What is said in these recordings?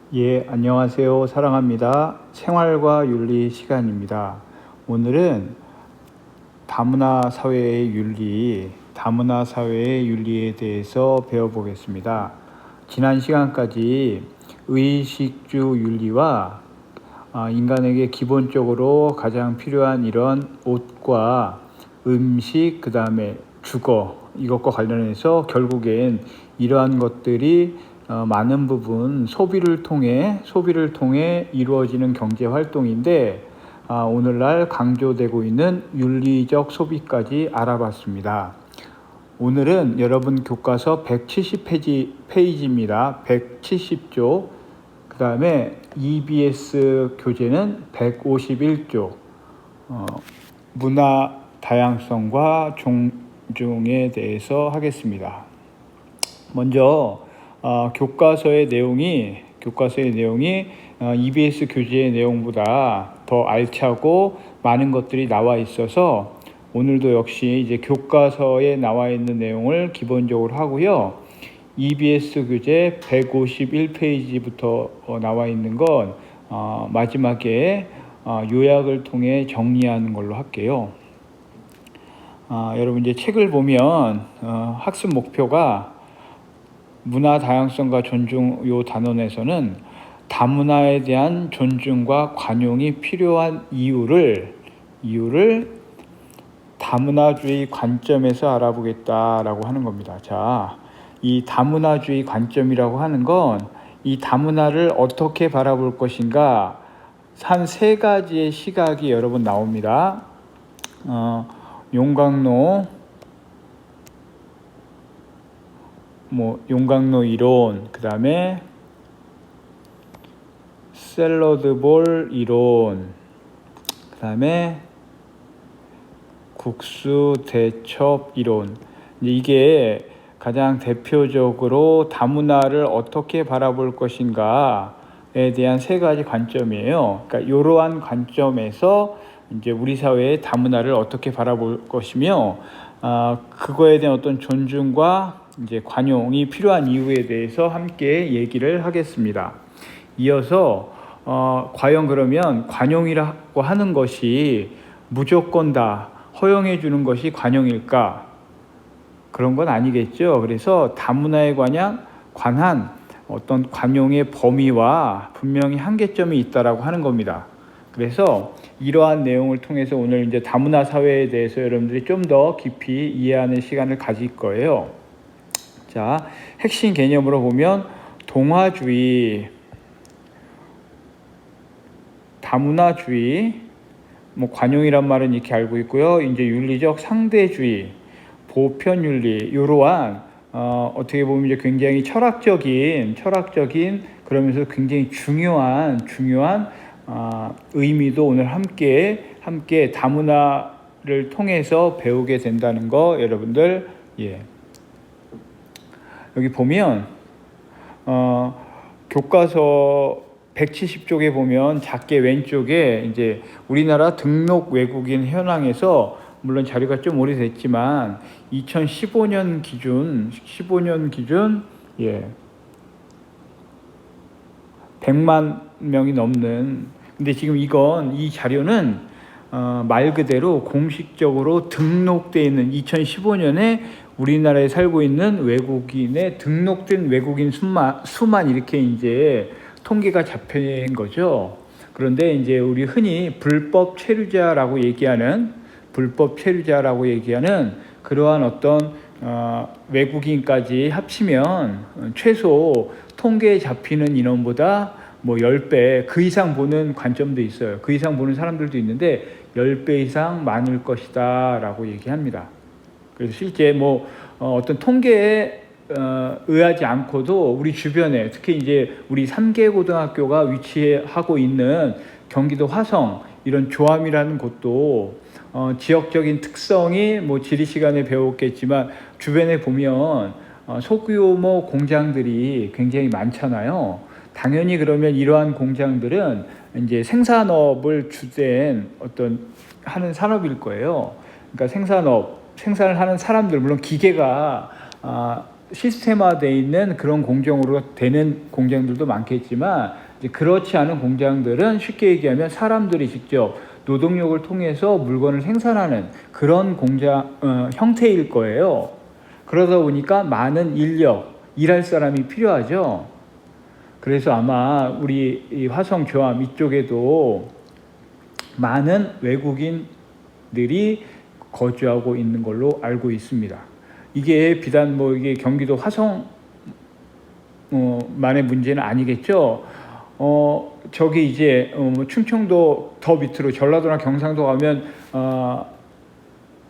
안녕하세요. 사랑합니다. 생활과 윤리 시간입니다. 오늘은 다문화 사회의 윤리에 대해서 배워보겠습니다. 지난 시간까지 의식주 윤리와 인간에게 기본적으로 가장 필요한 이런 옷과 음식, 그 다음에 주거, 이것과 관련해서 결국엔 이러한 것들이 많은 부분 소비를 통해 이루어지는 경제 활동인데, 오늘날 강조되고 있는 윤리적 소비까지 알아봤습니다. 오늘은 여러분 교과서 170페이지입니다. 170조. 그 다음에 EBS 교재는 151조. 문화 다양성과 존중에 대해서 하겠습니다. 먼저 교과서의 내용이 EBS 교재의 내용보다 더 알차고 많은 것들이 나와 있어서 오늘도 역시 이제 교과서에 나와 있는 내용을 기본적으로 하고요. EBS 교재 151페이지부터 나와 있는 건 마지막에 요약을 통해 정리하는 걸로 할게요. 여러분 이제 책을 보면 학습 목표가 문화 다양성과 존중, 요 단원에서는 다문화에 대한 존중과 관용이 필요한 이유를 다문화주의 관점에서 알아보겠다라고 하는 겁니다. 자, 이 다문화주의 관점이라고 하는 건 이 다문화를 어떻게 바라볼 것인가 한 세 가지의 시각이 여러분 나옵니다. 용광로 이론, 그 다음에 샐러드볼 이론, 그 다음에 국수 대첩 이론. 이게 가장 대표적으로 다문화를 어떻게 바라볼 것인가에 대한 세 가지 관점이에요. 그러니까 이러한 관점에서 이제 우리 사회의 다문화를 어떻게 바라볼 것이며, 그거에 대한 어떤 존중과 이제 관용이 필요한 이유에 대해서 함께 얘기를 하겠습니다. 이어서 과연 그러면 관용이라고 하는 것이 무조건 다 허용해 주는 것이 관용일까? 그런 건 아니겠죠. 그래서 다문화에 관한 어떤 관용의 범위와 분명히 한계점이 있다라고 하는 겁니다. 그래서 이러한 내용을 통해서 오늘 이제 다문화 사회에 대해서 여러분들이 좀 더 깊이 이해하는 시간을 가질 거예요. 자, 핵심 개념으로 보면 동화주의, 다문화주의, 관용이란 말은 이렇게 알고 있고요. 이제 윤리적 상대주의, 보편윤리, 이러한 어떻게 보면 이제 굉장히 철학적인 그러면서 굉장히 중요한 의미도 오늘 함께 다문화를 통해서 배우게 된다는 거 여러분들 여기 보면 교과서 170쪽에 보면 작게 왼쪽에 이제 우리나라 등록 외국인 현황에서 물론 자료가 좀 오래됐지만 2015년 기준 100만 명이 넘는, 근데 지금 이 자료는 말 그대로 공식적으로 등록되어 있는 2015년에 우리나라에 살고 있는 외국인의 등록된 외국인 수만 이렇게 이제 통계가 잡힌 거죠. 그런데 이제 우리 흔히 불법 체류자라고 얘기하는 그러한 어떤 외국인까지 합치면 최소 통계에 잡히는 인원보다 10배 그 이상 보는 관점도 있어요. 그 이상 보는 사람들도 있는데 10배 이상 많을 것이다 라고 얘기합니다. 그래서 실제 어떤 통계에 의하지 않고도 우리 주변에 특히 이제 우리 3개 고등학교가 위치하고 있는 경기도 화성 이런 조암이라는 곳도 지역적인 특성이 지리 시간에 배웠겠지만 주변에 보면 소규모 공장들이 굉장히 많잖아요. 당연히 그러면 이러한 공장들은 이제 생산업을 주된 하는 산업일 거예요. 그러니까 생산을 하는 사람들, 물론 기계가 시스템화되어 있는 그런 공정으로 되는 공장들도 많겠지만 이제 그렇지 않은 공장들은 쉽게 얘기하면 사람들이 직접 노동력을 통해서 물건을 생산하는 그런 공장 형태일 거예요. 그러다 보니까 많은 인력, 일할 사람이 필요하죠. 그래서 아마 우리 이 화성조합 이쪽에도 많은 외국인들이 거주하고 있는 걸로 알고 있습니다. 이게 비단 이게 경기도 화성 만의 문제는 아니겠죠. 저기 이제 충청도 더 밑으로 전라도나 경상도 가면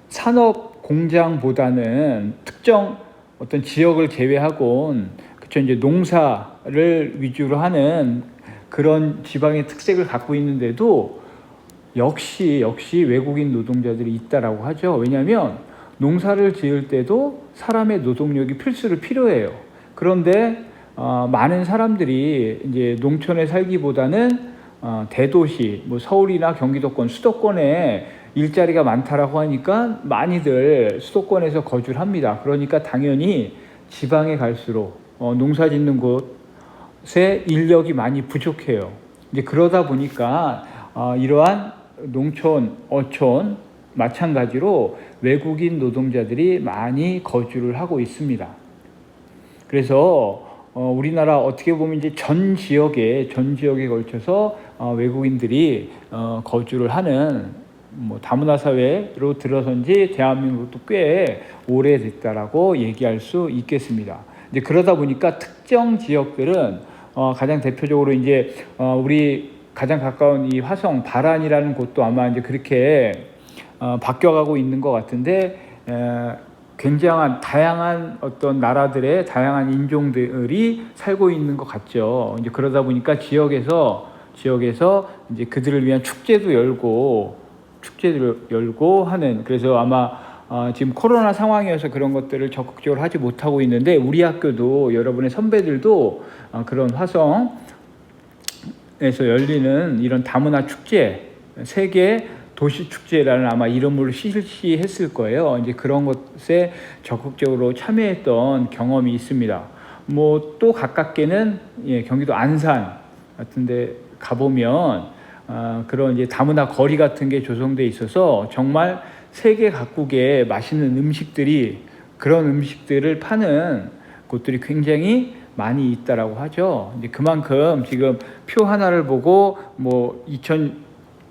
산업 공장보다는 특정 어떤 지역을 제외하고는 그쵸 이제 농사를 위주로 하는 그런 지방의 특색을 갖고 있는데도 역시 외국인 노동자들이 있다라고 하죠. 왜냐하면 농사를 지을 때도 사람의 노동력이 필수로 필요해요. 그런데 많은 사람들이 이제 농촌에 살기보다는 대도시, 서울이나 경기도권, 수도권에 일자리가 많다라고 하니까 많이들 수도권에서 거주를 합니다. 그러니까 당연히 지방에 갈수록 농사 짓는 곳에 인력이 많이 부족해요. 이제 그러다 보니까 이러한 농촌, 어촌 마찬가지로 외국인 노동자들이 많이 거주를 하고 있습니다. 그래서 우리나라 어떻게 보면 이제 전 지역에 걸쳐서 외국인들이 거주를 하는 다문화 사회로 들어선 지 대한민국도 꽤 오래됐다라고 얘기할 수 있겠습니다. 이제 그러다 보니까 특정 지역들은 가장 대표적으로 이제 우리 가장 가까운 이 화성 바란이라는 곳도 아마 이제 그렇게 바뀌어가고 있는 것 같은데 굉장한 다양한 어떤 나라들의 다양한 인종들이 살고 있는 것 같죠. 이제 그러다 보니까 지역에서 이제 그들을 위한 축제도 열고 하는 그래서 아마 지금 코로나 상황이어서 그런 것들을 적극적으로 하지 못하고 있는데 우리 학교도 여러분의 선배들도 그런 화성에서 열리는 이런 다문화 축제 세계 도시 축제라는 아마 이름으로 실시했을 거예요. 이제 그런 것에 적극적으로 참여했던 경험이 있습니다. 또 가깝게는 경기도 안산 같은데 가보면 그런 이제 다문화 거리 같은 게 조성돼 있어서 정말 세계 각국의 맛있는 음식들이 그런 음식들을 파는 곳들이 굉장히 많이 있다라고 하죠. 이제 그만큼 지금 표 하나를 보고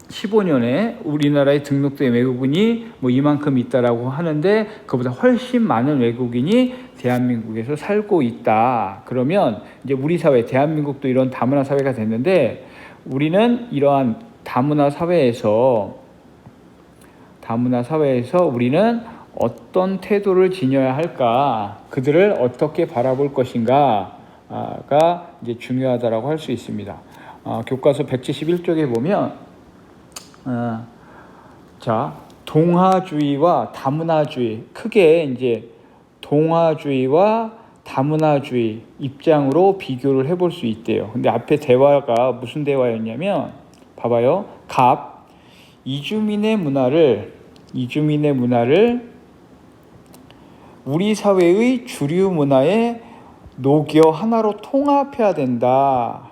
2015년에 우리나라에 등록된 외국인이 이만큼 있다라고 하는데 그보다 훨씬 많은 외국인이 대한민국에서 살고 있다. 그러면 이제 우리 사회, 대한민국도 이런 다문화 사회가 됐는데 우리는 이러한 다문화 사회에서 우리는 어떤 태도를 지녀야 할까, 그들을 어떻게 바라볼 것인가가 이제 중요하다라고 할 수 있습니다. 교과서 171쪽에 보면 동화주의와 다문화주의, 크게 이제 동화주의와 다문화주의 입장으로 비교를 해볼 수 있대요. 근데 앞에 대화가 무슨 대화였냐면 봐봐요. 이주민의 문화를 우리 사회의 주류 문화에 녹여 하나로 통합해야 된다.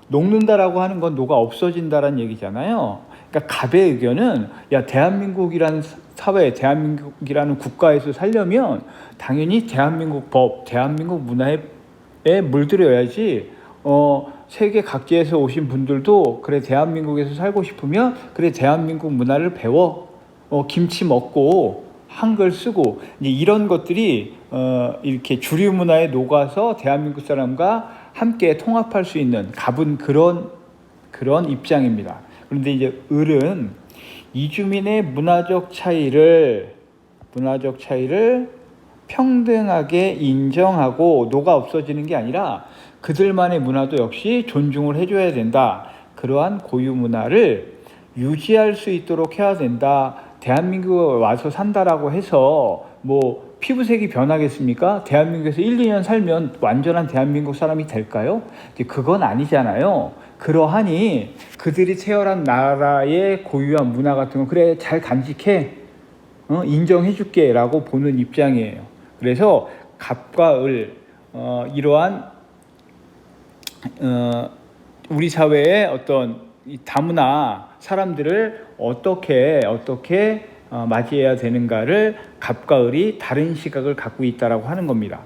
녹는다라고 하는 건 녹아 없어진다라는 얘기잖아요. 그러니까 갑의 의견은 대한민국이라는 사회, 대한민국이라는 국가에서 살려면 당연히 대한민국 법, 대한민국 문화에 물들여야지 세계 각지에서 오신 분들도 그래 대한민국에서 살고 싶으면 그래 대한민국 문화를 배워 김치 먹고 한글 쓰고 이제 이런 것들이 이렇게 주류 문화에 녹아서 대한민국 사람과 함께 통합할 수 있는 갑은 그런 입장입니다. 그런데 이제 을은 이주민의 문화적 차이를 평등하게 인정하고 녹아 없어지는 게 아니라 그들만의 문화도 역시 존중을 해줘야 된다. 그러한 고유 문화를 유지할 수 있도록 해야 된다. 대한민국에 와서 산다라고 해서 피부색이 변하겠습니까? 대한민국에서 1, 2년 살면 완전한 대한민국 사람이 될까요? 그건 아니잖아요. 그러하니 그들이 태어난 나라의 고유한 문화 같은 거 그래 잘 간직해 인정해줄게 라고 보는 입장이에요. 그래서 갑과 을, 이러한 우리 사회의 어떤 이 다문화 사람들을 어떻게 맞이해야 되는가를 갑과 을이 다른 시각을 갖고 있다라고 하는 겁니다.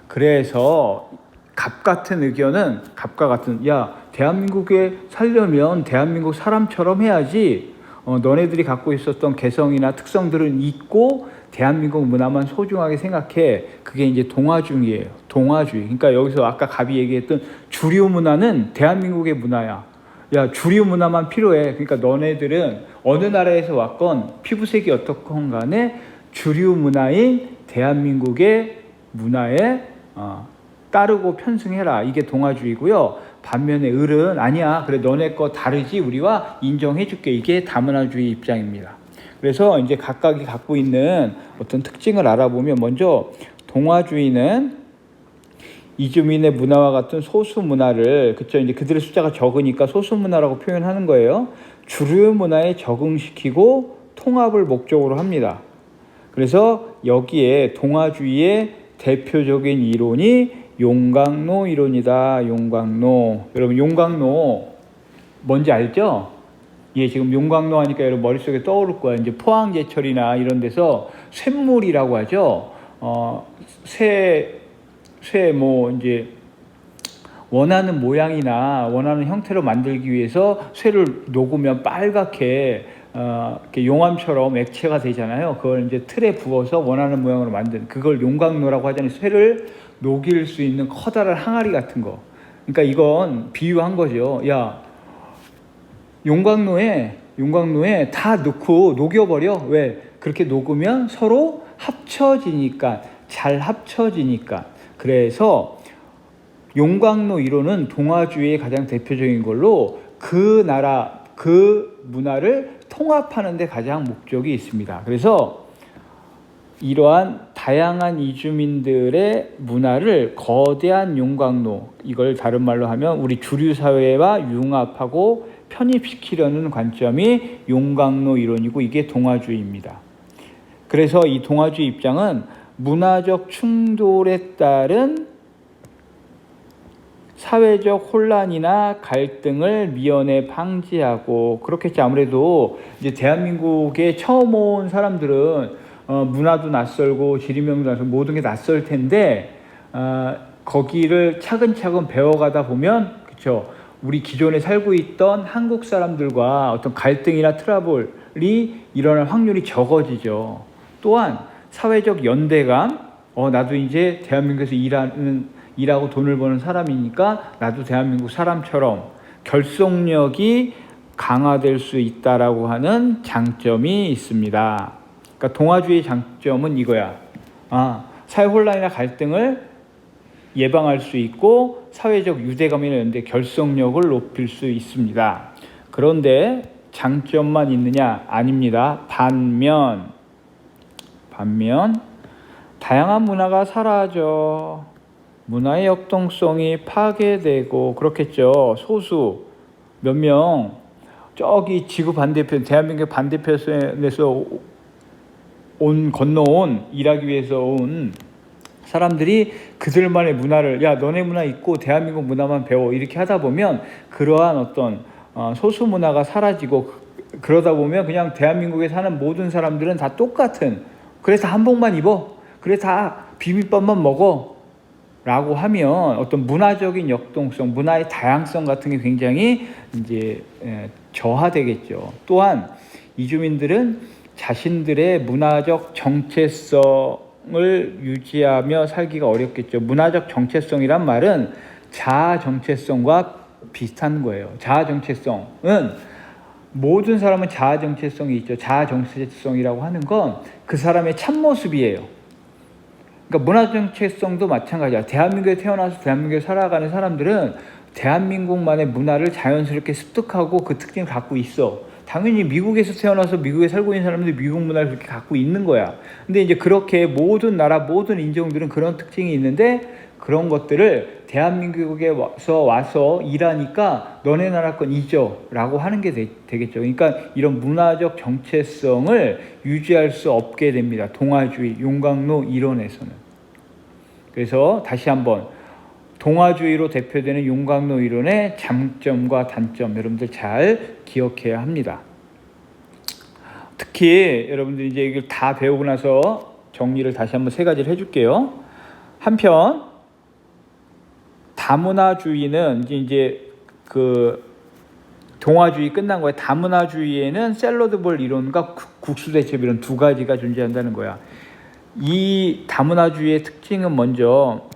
그래서 갑과 같은 야, 대한민국에 살려면 대한민국 사람처럼 해야지. 너네들이 갖고 있었던 개성이나 특성들은 있고 대한민국 문화만 소중하게 생각해. 그게 이제 동아주의예요. 동아주의. 그러니까 여기서 아까 갑이 얘기했던 주류 문화는 대한민국의 문화야. 야, 주류 문화만 필요해. 그러니까 너네들은 어느 나라에서 왔건 피부색이 어떻건 간에 주류 문화인 대한민국의 문화에 따르고 편승해라. 이게 동아주의고요. 반면에 을은 아니야. 그래, 너네 거 다르지. 우리와 인정해줄게. 이게 다문화주의 입장입니다. 그래서 이제 각각이 갖고 있는 어떤 특징을 알아보면 먼저 동아주의는 이주민의 문화와 같은 소수 문화를, 그쵸, 이제 그들의 숫자가 적으니까 소수 문화라고 표현하는 거예요. 주류 문화에 적응시키고 통합을 목적으로 합니다. 그래서 여기에 동아주의의 대표적인 이론이 용광로 이론이다. 용광로. 여러분, 용광로 뭔지 알죠? 예, 지금 용광로 하니까 여러분 머릿속에 떠오를 거야. 이제 포항제철이나 이런 데서 쇳물이라고 하죠. 이제 원하는 모양이나 원하는 형태로 만들기 위해서 쇠를 녹으면 빨갛게 이렇게 용암처럼 액체가 되잖아요. 그걸 이제 틀에 부어서 원하는 모양으로 만든, 그걸 용광로라고 하잖아요. 쇠를 녹일 수 있는 커다란 항아리 같은 거. 그러니까 이건 비유한 거죠. 야, 용광로에 다 넣고 녹여버려. 왜? 그렇게 녹으면 서로 합쳐지니까, 잘 합쳐지니까. 그래서 용광로 이론은 동아주의의 가장 대표적인 걸로 그 나라, 그 문화를 통합하는 데 가장 목적이 있습니다. 그래서 이러한 다양한 이주민들의 문화를 거대한 용광로, 이걸 다른 말로 하면 우리 주류 사회와 융합하고 편입시키려는 관점이 용광로 이론이고, 이게 동아주의입니다. 그래서 이 동아주의 입장은 문화적 충돌에 따른 사회적 혼란이나 갈등을 미연에 방지하고, 그렇겠지. 아무래도 이제 대한민국에 처음 온 사람들은 문화도 낯설고 지리명도 낯설고 모든 게 낯설 텐데, 거기를 차근차근 배워가다 보면, 그렇죠, 우리 기존에 살고 있던 한국 사람들과 어떤 갈등이나 트러블이 일어날 확률이 적어지죠. 또한 사회적 연대감, 나도 이제 대한민국에서 일하고 돈을 버는 사람이니까 나도 대한민국 사람처럼 결속력이 강화될 수 있다라고 하는 장점이 있습니다. 그러니까 동아주의 장점은 이거야. 사회 혼란이나 갈등을 예방할 수 있고 사회적 유대감이나 연대 결속력을 높일 수 있습니다. 그런데 장점만 있느냐? 아닙니다. 반면 다양한 문화가 사라져 문화의 역동성이 파괴되고 그렇겠죠. 소수 몇 명 저기 지구 반대편, 대한민국 반대편에서 건너온, 일하기 위해서 온 사람들이 그들만의 문화를, 야, 너네 문화 있고 대한민국 문화만 배워, 이렇게 하다 보면 그러한 어떤 소수 문화가 사라지고, 그러다 보면 그냥 대한민국에 사는 모든 사람들은 다 똑같은, 그래서 한복만 입어, 그래 다 비빔밥만 먹어 라고 하면 어떤 문화적인 역동성, 문화의 다양성 같은 게 굉장히 이제 저하되겠죠. 또한 이주민들은 자신들의 문화적 정체성을 유지하며 살기가 어렵겠죠. 문화적 정체성이란 말은 자아 정체성과 비슷한 거예요. 자아 정체성은 모든 사람은 자아 정체성이 있죠. 자아 정체성이라고 하는 건 그 사람의 참모습이에요. 그러니까 문화 정체성도 마찬가지야. 대한민국에 태어나서 대한민국에 살아가는 사람들은 대한민국만의 문화를 자연스럽게 습득하고 그 특징을 갖고 있어. 당연히 미국에서 태어나서 미국에 살고 있는 사람들이 미국 문화를 그렇게 갖고 있는 거야. 근데 이제 그렇게 모든 나라, 모든 인종들은 그런 특징이 있는데, 그런 것들을 대한민국에 와서 일하니까 너네 나라 건 잊어 라고 하는 게 되겠죠. 그러니까 이런 문화적 정체성을 유지할 수 없게 됩니다. 동아주의, 용광로 이론에서는. 그래서 다시 한번 동아주의로 대표되는 용광로 이론의 장점과 단점 여러분들 잘 기억해야 합니다. 특히 여러분들 이제 이걸 다 배우고 나서 정리를 다시 한번 세 가지를 해줄게요. 한편 다문화주의는 이제 그 동아주의 끝난 거야. 다문화주의에는 샐러드볼 이론과 국수대첩 이론 두 가지가 존재한다는 거야. 이 다문화주의의 특징은 먼저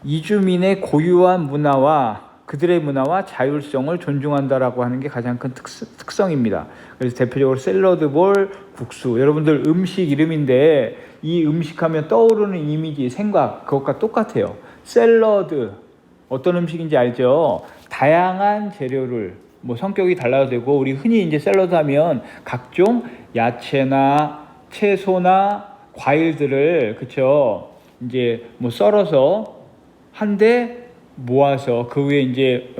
이주민의 고유한 문화와 그들의 문화와 자율성을 존중한다라고 하는 게 가장 큰 특성입니다. 그래서 대표적으로 샐러드볼, 국수, 여러분들 음식 이름인데 이 음식하면 떠오르는 이미지, 생각 그것과 똑같아요. 샐러드 어떤 음식인지 알죠? 다양한 재료를 뭐 성격이 달라도 되고 우리 흔히 이제 샐러드 하면 각종 야채나 채소나 과일들을 그쵸 이제 뭐 썰어서 한데 모아서 그 위에 이제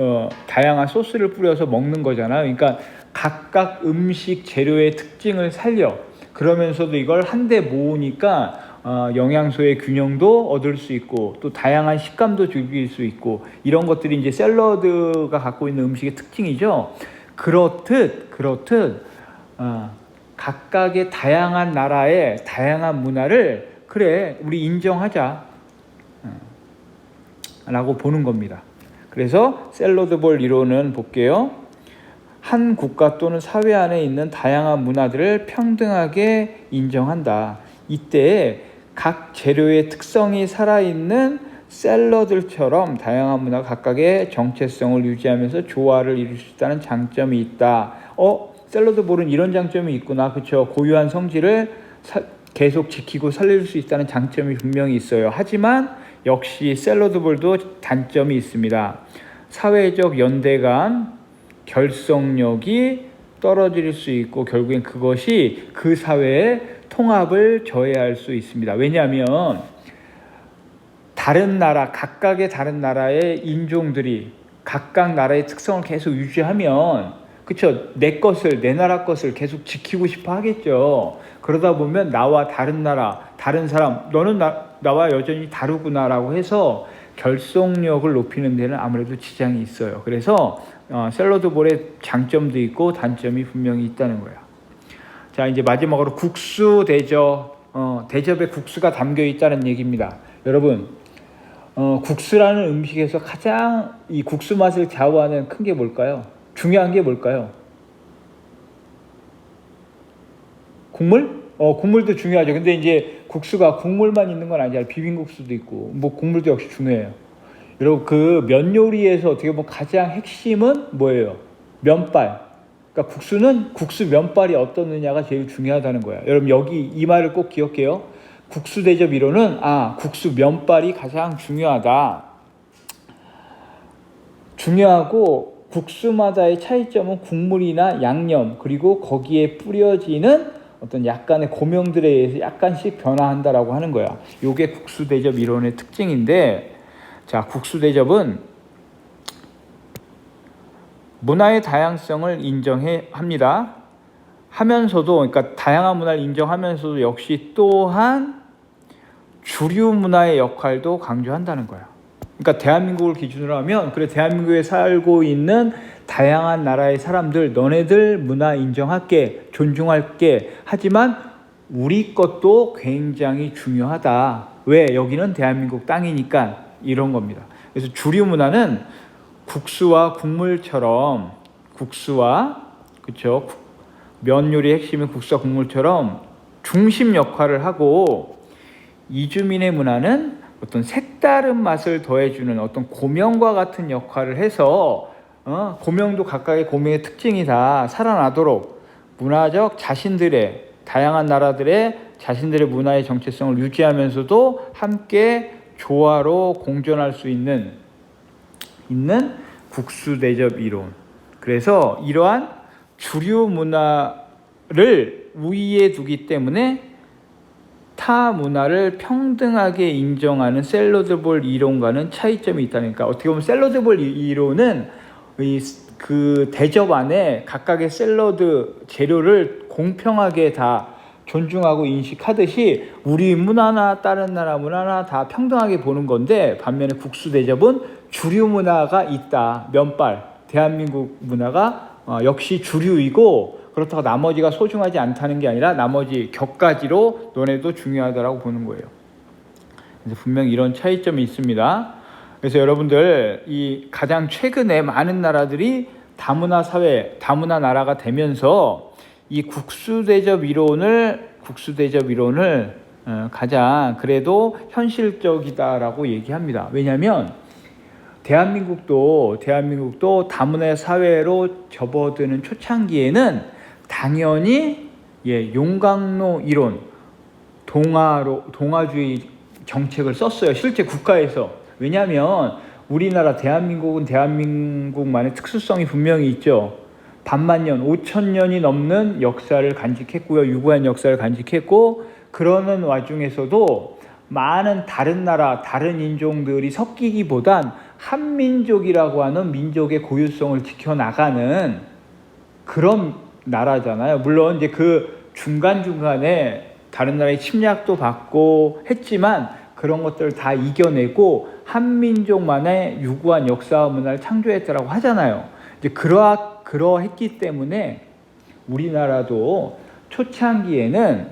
다양한 소스를 뿌려서 먹는 거잖아요. 그러니까 각각 음식 재료의 특징을 살려 그러면서도 이걸 한데 모으니까 영양소의 균형도 얻을 수 있고 또 다양한 식감도 즐길 수 있고 이런 것들이 이제 샐러드가 갖고 있는 음식의 특징이죠. 그렇듯 각각의 다양한 나라의 다양한 문화를 그래 우리 인정하자 라고 보는 겁니다. 그래서 샐러드볼 이론은 볼게요. 한 국가 또는 사회 안에 있는 다양한 문화들을 평등하게 인정한다. 이때 각 재료의 특성이 살아있는 샐러드처럼 다양한 문화 각각의 정체성을 유지하면서 조화를 이룰 수 있다는 장점이 있다. 샐러드볼은 이런 장점이 있구나. 그렇죠? 고유한 성질을 계속 지키고 살릴 수 있다는 장점이 분명히 있어요. 하지만 역시 샐러드볼도 단점이 있습니다. 사회적 연대감, 결속력이 떨어질 수 있고 결국엔 그것이 그 사회의 통합을 저해할 수 있습니다. 왜냐하면 각각의 다른 나라의 인종들이 각각 나라의 특성을 계속 유지하면 그쵸? 내 나라 것을 계속 지키고 싶어 하겠죠. 그러다 보면 나와 다른 나라, 다른 사람, 너는 나와 여전히 다르구나라고 해서 결속력을 높이는 데는 아무래도 지장이 있어요. 그래서 샐러드볼의 장점도 있고 단점이 분명히 있다는 거예요. 자, 이제 마지막으로 국수 대접에 국수가 담겨 있다는 얘기입니다. 여러분, 국수라는 음식에서 가장 이 국수 맛을 좌우하는 큰 게 뭘까요? 중요한 게 뭘까요? 국물? 국물도 중요하죠. 근데 이제 국수가 국물만 있는 건 아니잖아요. 비빔국수도 있고, 뭐 국물도 역시 중요해요. 여러분, 그 면 요리에서 어떻게 보면 가장 핵심은 뭐예요? 면발. 그러니까 국수 면발이 어떻느냐가 제일 중요하다는 거야. 여러분, 여기 이 말을 꼭 기억해요. 국수 대접 이론은 국수 면발이 가장 중요하다. 중요하고 국수마다의 차이점은 국물이나 양념 그리고 거기에 뿌려지는 어떤 약간의 고명들에 의해서 약간씩 변화한다라고 하는 거야. 이게 국수 대접 이론의 특징인데, 자, 국수 대접은 문화의 다양성을 인정합니다. 하면서도 그러니까 다양한 문화를 인정하면서도 역시 또한 주류 문화의 역할도 강조한다는 거야. 그러니까 대한민국을 기준으로 하면 그래 대한민국에 살고 있는 다양한 나라의 사람들 너네들 문화 인정할게 존중할게 하지만 우리 것도 굉장히 중요하다. 왜? 여기는 대한민국 땅이니까 이런 겁니다. 그래서 주류 문화는 국수와 국물처럼 그렇죠? 면 요리의 핵심인 국수와 국물처럼 중심 역할을 하고 이주민의 문화는 어떤 색다른 맛을 더해주는 어떤 고명과 같은 역할을 해서 고명도 각각의 고명의 특징이 다 살아나도록 문화적 자신들의 다양한 나라들의 자신들의 문화의 정체성을 유지하면서도 함께 조화로 공존할 수 있는 국수 대접 이론. 그래서 이러한 주류 문화를 우위에 두기 때문에 타 문화를 평등하게 인정하는 샐러드볼 이론과는 차이점이 있다니까. 어떻게 보면 샐러드볼 이론은 그 대접 안에 각각의 샐러드 재료를 공평하게 다 존중하고 인식하듯이 우리 문화나 다른 나라 문화나 다 평등하게 보는 건데, 반면에 국수 대접은 주류 문화가 있다. 면발. 대한민국 문화가 역시 주류이고, 그렇다고 나머지가 소중하지 않다는 게 아니라 나머지 격가지로 너네도 중요하다라고 보는 거예요. 그래서 분명히 이런 차이점이 있습니다. 그래서 여러분들, 이 가장 최근에 많은 나라들이 다문화 사회, 다문화 나라가 되면서 이 국수 대접 이론을 가장 그래도 현실적이다라고 얘기합니다. 왜냐하면 대한민국도 다문화 사회로 접어드는 초창기에는 당연히 용광로 이론, 동아주의 정책을 썼어요. 실제 국가에서. 왜냐하면 우리나라 대한민국은 대한민국만의 특수성이 분명히 있죠. 반만년, 5,000년이 넘는 역사를 간직했고요. 유구한 역사를 간직했고, 그러는 와중에서도 많은 다른 나라, 다른 인종들이 섞이기보단 한민족이라고 하는 민족의 고유성을 지켜나가는 그런 나라잖아요. 물론 이제 그 중간중간에 다른 나라의 침략도 받고 했지만 그런 것들을 다 이겨내고 한민족만의 유구한 역사와 문화를 창조했다라고 하잖아요. 이제 그러했기 때문에 우리나라도 초창기에는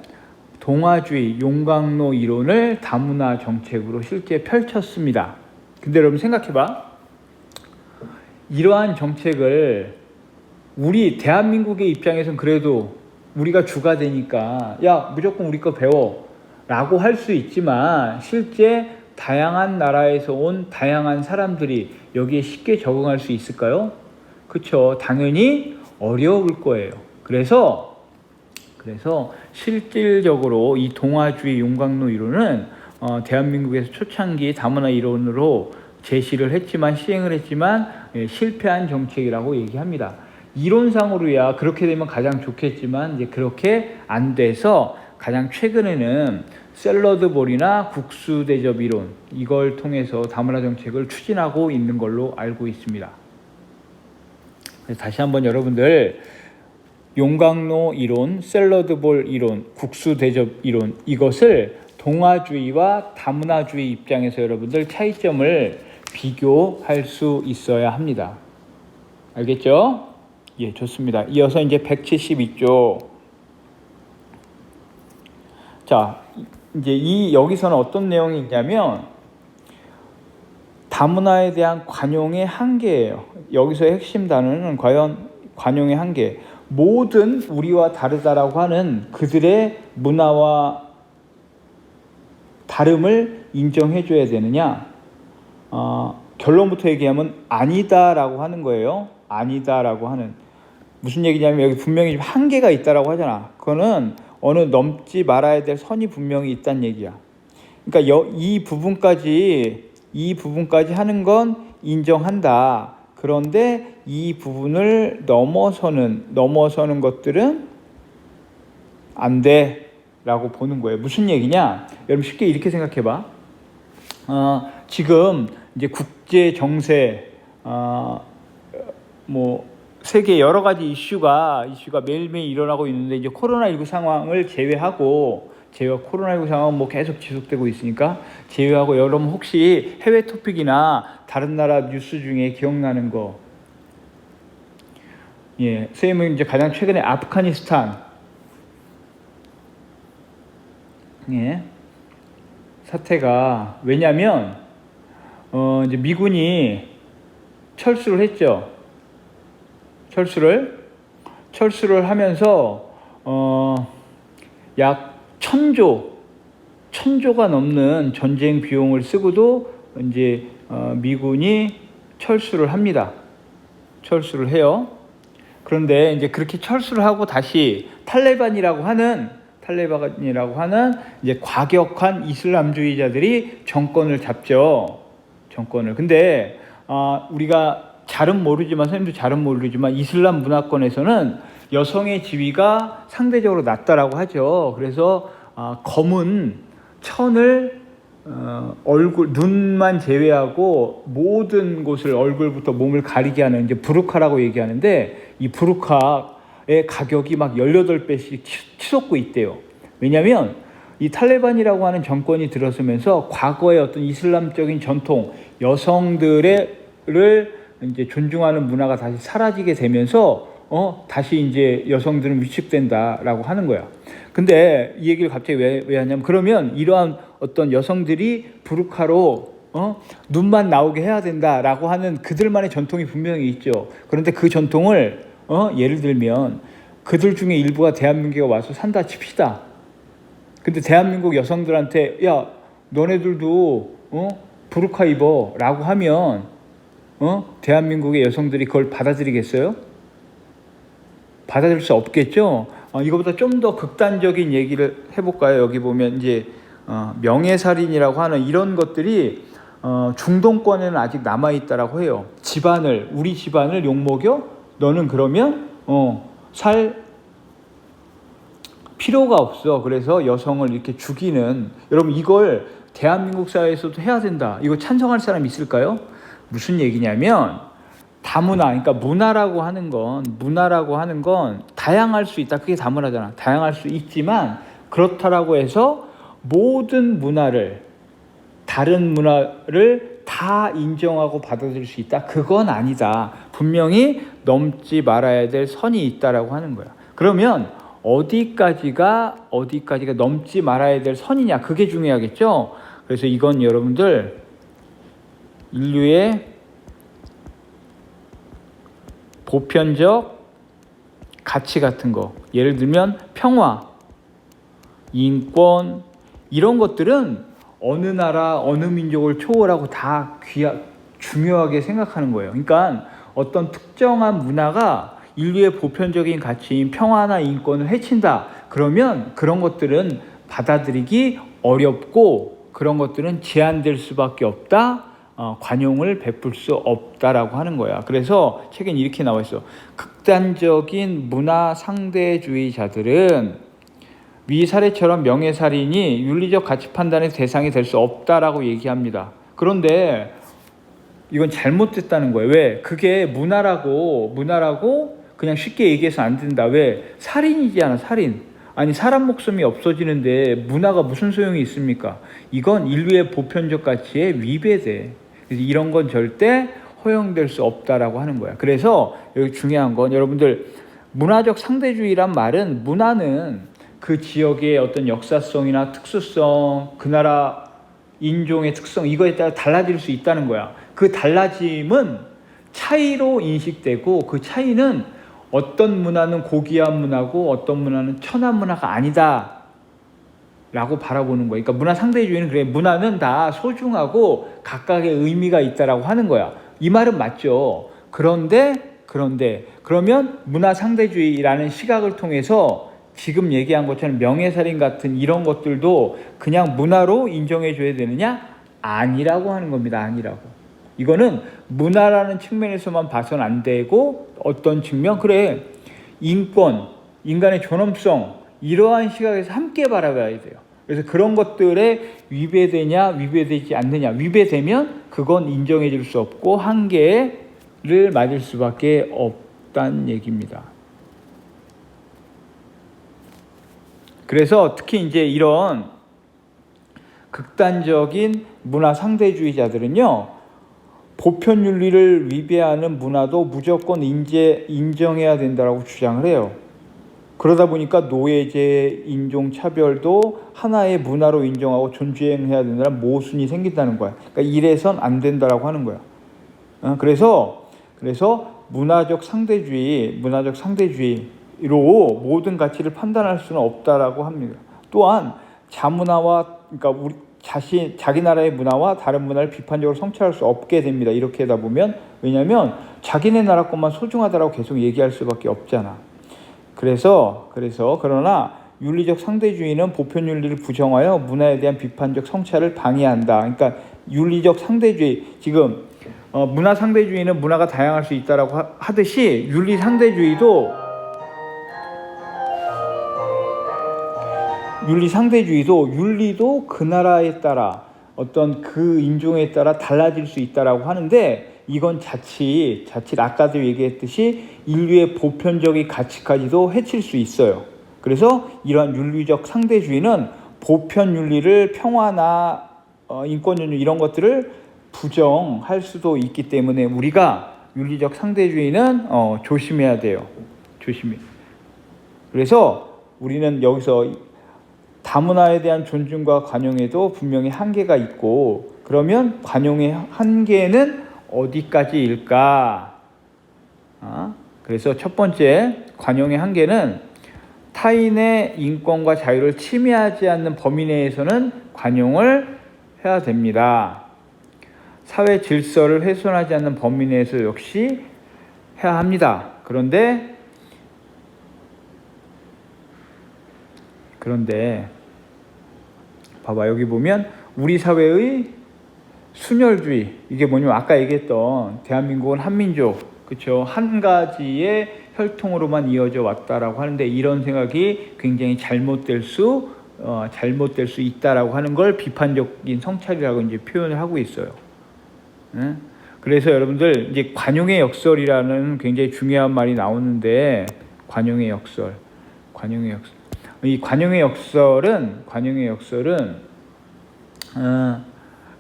동아주의, 용광로 이론을 다문화 정책으로 실제 펼쳤습니다. 근데 여러분 생각해봐. 이러한 정책을 우리 대한민국의 입장에서는 그래도 우리가 주가 되니까 야, 무조건 우리 거 배워 라고 할 수 있지만, 실제 다양한 나라에서 온 다양한 사람들이 여기에 쉽게 적응할 수 있을까요? 그렇죠. 당연히 어려울 거예요. 그래서 실질적으로 이 동아주의 용광로 이론은 대한민국에서 초창기 다문화 이론으로 제시를 했지만, 시행을 했지만 실패한 정책이라고 얘기합니다. 이론상으로야 그렇게 되면 가장 좋겠지만 이제 그렇게 안 돼서 가장 최근에는 샐러드볼이나 국수 대접 이론, 이걸 통해서 다문화 정책을 추진하고 있는 걸로 알고 있습니다. 그래서 다시 한번 여러분들, 용광로 이론, 샐러드볼 이론, 국수 대접 이론, 이것을 동아주의와 다문화주의 입장에서 여러분들 차이점을 비교할 수 있어야 합니다. 알겠죠? 예, 좋습니다. 이어서 이제 172쪽. 자, 이제 여기서는 어떤 내용이 있냐면 다문화에 대한 관용의 한계예요. 여기서의 핵심 단어는 과연 관용의 한계. 모든 우리와 다르다라고 하는 그들의 문화와 다름을 인정해줘야 되느냐? 결론부터 얘기하면 아니다라고 하는 거예요. 아니다라고 하는. 무슨 얘기냐면 여기 분명히 한계가 있다라고 하잖아. 그거는 어느 넘지 말아야 될 선이 분명히 있다는 얘기야. 그러니까 이 부분까지 하는 건 인정한다. 그런데 이 부분을 넘어서는 것들은 안 돼라고 보는 거예요. 무슨 얘기냐? 여러분 쉽게 이렇게 생각해봐. 지금 이제 국제 정세, 세계 여러 가지 이슈가 매일매일 일어나고 있는데, 이제 코로나19 상황을 제외하고 코로나19 상황은 계속 지속되고 있으니까 제외하고, 여러분 혹시 해외 토픽이나 다른 나라 뉴스 중에 기억나는 거? 예, 선생님은 이제 가장 최근에 아프가니스탄 사태가, 왜냐면 이제 미군이 철수를 했죠. 철수를 하면서 약 1,000조가 넘는 전쟁 비용을 쓰고도 이제 미군이 철수를 합니다. 철수를 해요. 그런데 이제 그렇게 철수를 하고 다시 탈레반이라고 하는 이제 과격한 이슬람주의자들이 정권을 잡죠. 근데 우리가 선생님도 잘은 모르지만 이슬람 문화권에서는 여성의 지위가 상대적으로 낮다라고 하죠. 그래서 검은 천을 눈만 제외하고 모든 곳을, 얼굴부터 몸을 가리게 하는 이제 부르카라고 얘기하는데, 이 부르카의 가격이 막 18배씩 치솟고 있대요. 왜냐하면 이 탈레반이라고 하는 정권이 들어서면서 과거의 어떤 이슬람적인 전통, 여성들을 이제 존중하는 문화가 다시 사라지게 되면서 다시 이제 여성들은 위축된다라고 하는 거야. 근데 이 얘기를 갑자기 왜 하냐면, 그러면 이러한 어떤 여성들이 부르카로 눈만 나오게 해야 된다라고 하는 그들만의 전통이 분명히 있죠. 그런데 그 전통을 예를 들면 그들 중에 일부가 대한민국에 와서 산다 칩시다. 근데 대한민국 여성들한테 야, 너네들도 부르카 입어 라고 하면 대한민국의 여성들이 그걸 받아들이겠어요? 받아들일 수 없겠죠. 이거보다 좀 더 극단적인 얘기를 해볼까요? 여기 보면 이제 명예살인이라고 하는 이런 것들이 중동권에는 아직 남아있다라고 해요. 우리 집안을 욕먹여? 너는 그러면 살 필요가 없어. 그래서 여성을 이렇게 죽이는, 여러분 이걸 대한민국 사회에서도 해야 된다. 이거 찬성할 사람 있을까요? 무슨 얘기냐면 다문화, 그러니까 문화라고 하는 건 다양할 수 있다. 그게 다문화잖아. 다양할 수 있지만 그렇다라고 해서 모든 문화를, 다른 문화를 다 인정하고 받아들일 수 있다. 그건 아니다. 분명히 넘지 말아야 될 선이 있다라고 하는 거야. 그러면 어디까지가 넘지 말아야 될 선이냐, 그게 중요하겠죠. 그래서 이건 여러분들 인류의 보편적 가치 같은 거, 예를 들면 평화, 인권, 이런 것들은 어느 나라, 어느 민족을 초월하고 다 중요하게 생각하는 거예요. 그러니까 어떤 특정한 문화가 인류의 보편적인 가치인 평화나 인권을 해친다. 그러면 그런 것들은 받아들이기 어렵고 그런 것들은 제한될 수밖에 없다. 관용을 베풀 수 없다라고 하는 거야. 그래서 책엔 이렇게 나와 있어. 극단적인 문화 상대주의자들은 위 사례처럼 명예살인이 윤리적 가치 판단의 대상이 될 수 없다라고 얘기합니다. 그런데 이건 잘못됐다는 거예요. 왜? 그게 문화라고 그냥 쉽게 얘기해서 안 된다. 왜? 살인이잖아, 살인. 아니, 사람 목숨이 없어지는데 문화가 무슨 소용이 있습니까? 이건 인류의 보편적 가치에 위배돼. 그래서 이런 건 절대 허용될 수 없다라고 하는 거야. 그래서 여기 중요한 건, 여러분들, 문화적 상대주의란 말은, 문화는 그 지역의 어떤 역사성이나 특수성, 그 나라 인종의 특성, 이거에 따라 달라질 수 있다는 거야. 그 달라짐은 차이로 인식되고, 그 차이는 어떤 문화는 고귀한 문화고 어떤 문화는 천한 문화가 아니다 라고 바라보는 거예요. 그러니까 문화 상대주의는 그래, 문화는 다 소중하고 각각의 의미가 있다라고 하는 거야. 이 말은 맞죠. 그런데 그러면 문화 상대주의라는 시각을 통해서 지금 얘기한 것처럼 명예살인 같은 이런 것들도 그냥 문화로 인정해 줘야 되느냐? 아니라고 하는 겁니다. 아니라고. 이거는 문화라는 측면에서만 봐서는 안 되고, 어떤 측면, 그래, 인권, 인간의 존엄성, 이러한 시각에서 함께 바라봐야 돼요. 그래서 그런 것들에 위배되냐 위배되지 않느냐, 위배되면 그건 인정해 줄 수 없고 한계를 맞을 수밖에 없다는 얘기입니다. 그래서 특히 이제 이런 극단적인 문화 상대주의자들은요, 보편 윤리를 위배하는 문화도 무조건 인정해야 된다고 주장을 해요. 그러다 보니까 노예제, 인종차별도 하나의 문화로 인정하고 존중해야 된다는 모순이 생긴다는 거야. 그러니까 이래선 안 된다라고 하는 거야. 그래서 문화적 상대주의로 모든 가치를 판단할 수는 없다라고 합니다. 또한 그러니까 자기 나라의 문화와 다른 문화를 비판적으로 성찰할 수 없게 됩니다. 이렇게 하다 보면. 왜냐하면 자기네 나라 것만 소중하다라고 계속 얘기할 수밖에 없잖아. 그러나 윤리적 상대주의는 보편 윤리를 부정하여 문화에 대한 비판적 성찰을 방해한다. 그러니까 윤리적 상대주의, 지금 문화 상대주의는 문화가 다양할 수 있다라고 하듯이 윤리 상대주의도 윤리도 그 나라에 따라 어떤 그 인종에 따라 달라질 수 있다라고 하는데, 이건 자칫 아까도 얘기했듯이 인류의 보편적인 가치까지도 해칠 수 있어요. 그래서 이러한 윤리적 상대주의는 보편 윤리를 평화나 인권 존중 이런 것들을 부정할 수도 있기 때문에 우리가 윤리적 상대주의는 조심해야 돼요. 조심해. 그래서 우리는 여기서 다문화에 대한 존중과 관용에도 분명히 한계가 있고, 그러면 관용의 한계는 어디까지일까? 그래서 첫 번째 관용의 한계는 타인의 인권과 자유를 침해하지 않는 범위 내에서는 관용을 해야 됩니다. 사회 질서를 훼손하지 않는 범위 내에서 역시 해야 합니다. 그런데 봐봐, 여기 보면 우리 사회의 순혈주의, 이게 뭐냐면 아까 얘기했던 대한민국은 한민족, 그렇죠? 한 가지의 혈통으로만 이어져 왔다라고 하는데, 이런 생각이 굉장히 잘못될 수 있다라고 하는 걸 비판적인 성찰이라고 이제 표현을 하고 있어요. 그래서 여러분들 이제 관용의 역설이라는 굉장히 중요한 말이 나오는데, 관용의 역설. 이 관용의 역설은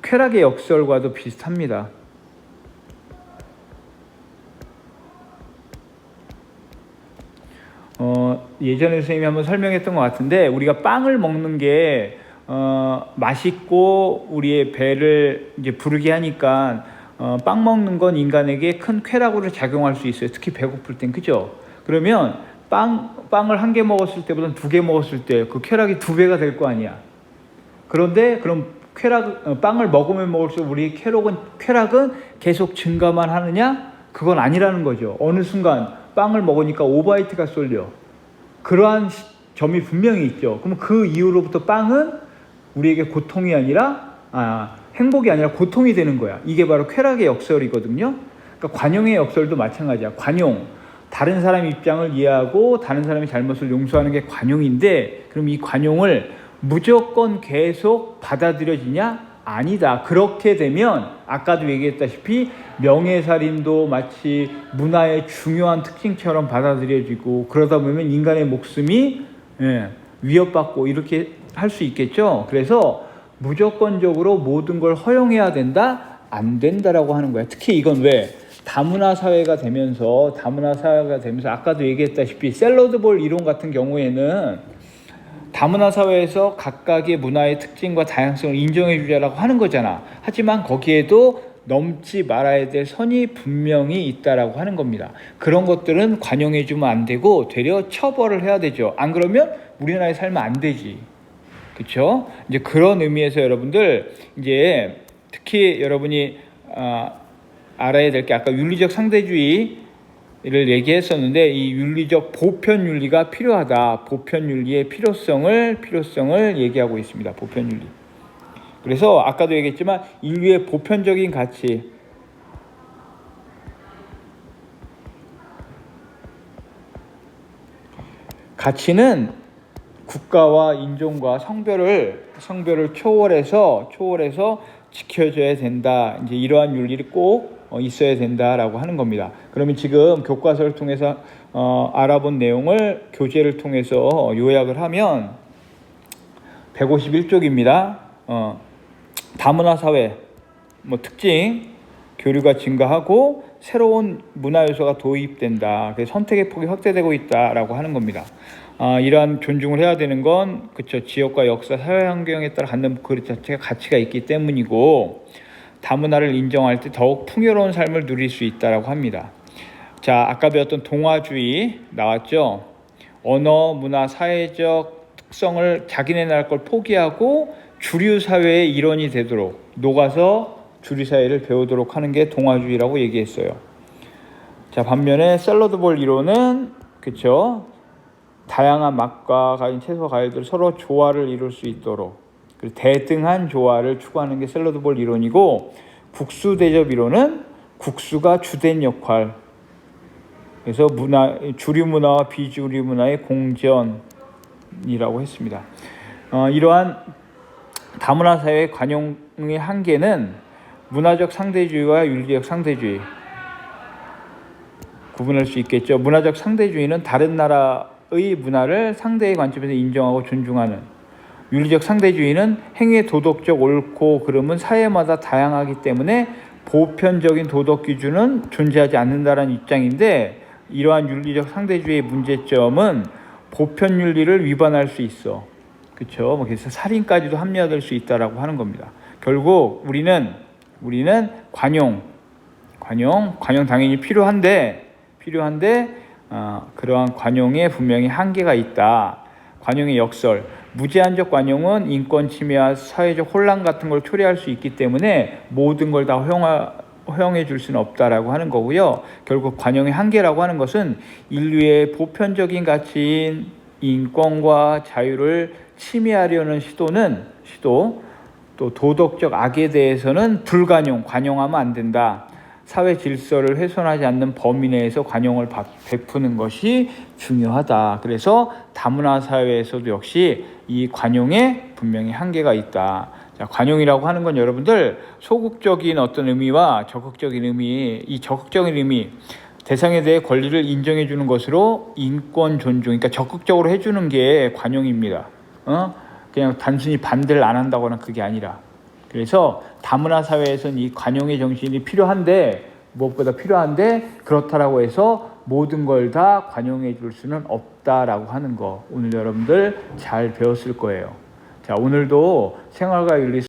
쾌락의 역설과도 비슷합니다. 예전에 선생님이 한번 설명했던 것 같은데, 우리가 빵을 먹는 게 맛있고 우리의 배를 이제 부르게 하니까 빵 먹는 건 인간에게 큰 쾌락으로 작용할 수 있어요. 특히 배고플 땐, 그죠? 그러면 빵을 한 개 먹었을 때보다 2개 먹었을 때 그 쾌락이 2배가 될 거 아니야. 그런데 그럼 빵을 먹으면 먹을수록 우리 쾌락은 계속 증가만 하느냐? 그건 아니라는 거죠. 어느 순간 빵을 먹으니까 오버하이트가 쏠려. 그러한 점이 분명히 있죠. 그럼 그 이후로부터 빵은 우리에게 고통이 아니라 행복이 아니라 고통이 되는 거야. 이게 바로 쾌락의 역설이거든요. 그러니까 관용의 역설도 마찬가지야. 관용, 다른 사람 입장을 이해하고 다른 사람의 잘못을 용서하는 게 관용인데, 그럼 이 관용을 무조건 계속 받아들여지냐? 아니다. 그렇게 되면 아까도 얘기했다시피 명예살인도 마치 문화의 중요한 특징처럼 받아들여지고, 그러다 보면 인간의 목숨이 위협받고 이렇게 할 수 있겠죠. 그래서 무조건적으로 모든 걸 허용해야 된다? 안 된다라고 하는 거야. 특히 이건 왜? 다문화 사회가 되면서 아까도 얘기했다시피 샐러드볼 이론 같은 경우에는 다문화 사회에서 각각의 문화의 특징과 다양성을 인정해 주자라고 하는 거잖아. 하지만 거기에도 넘지 말아야 될 선이 분명히 있다라고 하는 겁니다. 그런 것들은 관용해 주면 안 되고 되려 처벌을 해야 되죠. 안 그러면 우리나라에 살면 안 되지. 그렇죠? 이제 그런 의미에서 여러분들 이제 특히 여러분이 알아야 될 게, 아까 윤리적 상대주의를 얘기했었는데, 이 윤리적 보편 윤리가 필요하다. 보편 윤리의 필요성을 얘기하고 있습니다. 보편 윤리. 그래서 아까도 얘기했지만 인류의 보편적인 가치는 국가와 인종과 성별을 초월해서 지켜줘야 된다. 이제 이러한 윤리를 꼭 있어야 된다라고 하는 겁니다. 그러면 지금 교과서를 통해서 알아본 내용을 교재를 통해서 요약을 하면 151쪽입니다. 다문화 사회 특징, 교류가 증가하고 새로운 문화 요소가 도입된다. 그래서 선택의 폭이 확대되고 있다라고 하는 겁니다. 이러한 존중을 해야 되는 건 그쵸, 지역과 역사, 사회 환경에 따라 갖는 그 자체가 가치가 있기 때문이고, 다문화를 인정할 때 더욱 풍요로운 삶을 누릴 수 있다라고 합니다. 자, 아까 배웠던 동화주의 나왔죠. 언어, 문화, 사회적 특성을 자기네 나라 걸 포기하고 주류 사회의 일원이 되도록 녹아서 주류 사회를 배우도록 하는 게 동화주의라고 얘기했어요. 자, 반면에 샐러드볼 이론은 그쵸, 다양한 맛과 가진 채소 과일들 서로 조화를 이룰 수 있도록 대등한 조화를 추구하는 게 샐러드볼 이론이고, 국수 대접 이론은 국수가 주된 역할, 그래서 주류 문화와 비주류 문화의 공전이라고 했습니다. 이러한 다문화 사회의 관용의 한계는 문화적 상대주의와 윤리적 상대주의 구분할 수 있겠죠. 문화적 상대주의는 다른 나라 문화를 상대의 관점에서 인정하고 존중하는. 윤리적 상대주의는 행위의 도덕적 옳고 그름은 사회마다 다양하기 때문에 보편적인 도덕 기준은 존재하지 않는다는 입장인데, 이러한 윤리적 상대주의의 문제점은 보편 윤리를 위반할 수 있어. 그렇죠? 그래서 살인까지도 합리화될 수 있다라고 하는 겁니다. 결국 우리는 관용 당연히 필요한데 그러한 관용에 분명히 한계가 있다. 관용의 역설, 무제한적 관용은 인권 침해와 사회적 혼란 같은 걸 초래할 수 있기 때문에 모든 걸 다 허용해 줄 수는 없다라고 하는 거고요. 결국 관용의 한계라고 하는 것은 인류의 보편적인 가치인 인권과 자유를 침해하려는 시도, 또 도덕적 악에 대해서는 관용하면 안 된다. 사회 질서를 훼손하지 않는 범위 내에서 관용을 베푸는 것이 중요하다. 그래서 다문화 사회에서도 역시 이 관용에 분명히 한계가 있다. 자, 관용이라고 하는 건 여러분들 소극적인 어떤 의미와 적극적인 의미, 이 적극적인 의미, 대상에 대해 권리를 인정해 주는 것으로 인권 존중, 그러니까 적극적으로 해주는 게 관용입니다. 그냥 단순히 반대를 안 한다거나 그게 아니라. 그래서 다문화 사회에서는 이 관용의 정신이 무엇보다 필요한데 그렇다라고 해서 모든 걸 다 관용해 줄 수는 없다라고 하는 거, 오늘 여러분들 잘 배웠을 거예요. 자, 오늘도 생활과 윤리